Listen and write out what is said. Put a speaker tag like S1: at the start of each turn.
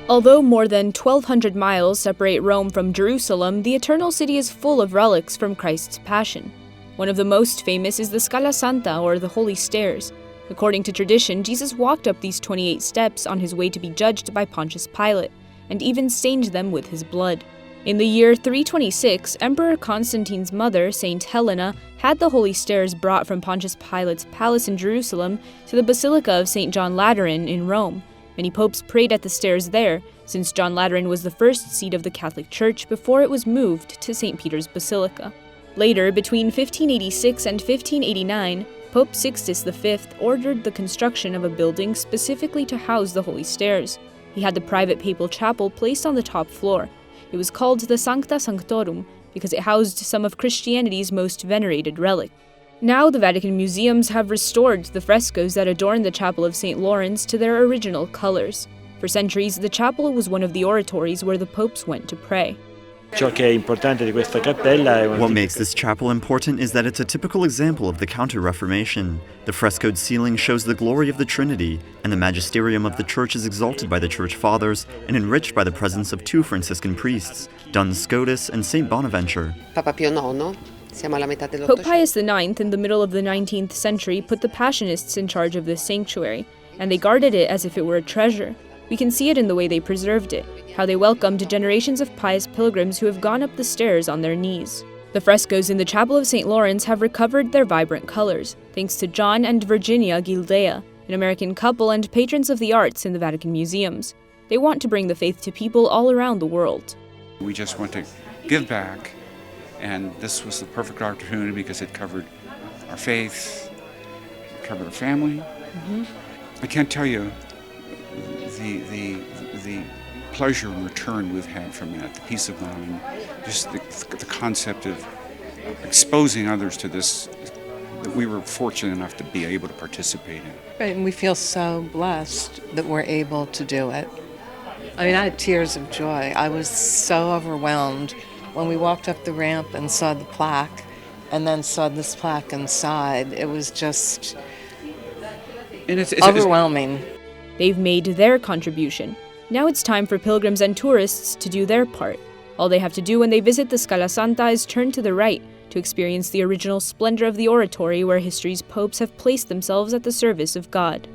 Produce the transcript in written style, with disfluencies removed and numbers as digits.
S1: Although more than 1,200 miles separate Rome from Jerusalem, the Eternal City is full of relics from Christ's Passion. One of the most famous is the Scala Santa, or the Holy Stairs. According to tradition, Jesus walked up these 28 steps on his way to be judged by Pontius Pilate, and even stained them with his blood. In the year 326, Emperor Constantine's mother, Saint Helena, had the Holy Stairs brought from Pontius Pilate's palace in Jerusalem to the Basilica of St. John Lateran in Rome. Many popes prayed at the stairs there, since John Lateran was the first seat of the Catholic Church before it was moved to St. Peter's Basilica. Later, between 1586 and 1589, Pope Sixtus V ordered the construction of a building specifically to house the Holy Stairs. He had the private papal chapel placed on the top floor. It was called the Sancta Sanctorum because it housed some of Christianity's most venerated relics. Now the Vatican museums have restored the frescoes that adorn the Chapel of St. Lawrence to their original colors. For centuries, the chapel was one of the oratories where the popes went to pray.
S2: What makes this chapel important is that it's a typical example of the Counter-Reformation. The frescoed ceiling shows the glory of the Trinity, and the magisterium of the Church is exalted by the Church Fathers and enriched by the presence of two Franciscan priests, Duns Scotus and St. Bonaventure.
S1: Pope Pius IX, in the middle of the 19th century, put the Passionists in charge of this sanctuary, and they guarded it as if it were a treasure. We can see it in the way they preserved it, how they welcomed generations of pious pilgrims who have gone up the stairs on their knees. The frescoes in the Chapel of St. Lawrence have recovered their vibrant colors, thanks to John and Virginia Gildea, an American couple and patrons of the arts in the Vatican museums. They want to bring the faith to people all around the world.
S3: We just want to give back, and this was the perfect opportunity because it covered our faith, it covered our family. Mm-hmm. I can't tell you the pleasure and return we've had from that, the peace of mind, just the concept of exposing others to this that we were fortunate enough to be able to participate in.
S4: Right, and we feel so blessed that we're able to do it. I mean, I had tears of joy. I was so overwhelmed when we walked up the ramp and saw the plaque, and then saw this plaque inside. It was just overwhelming.
S1: They've made their contribution. Now it's time for pilgrims and tourists to do their part. All they have to do when they visit the Scala Santa is turn to the right to experience the original splendor of the oratory where history's popes have placed themselves at the service of God.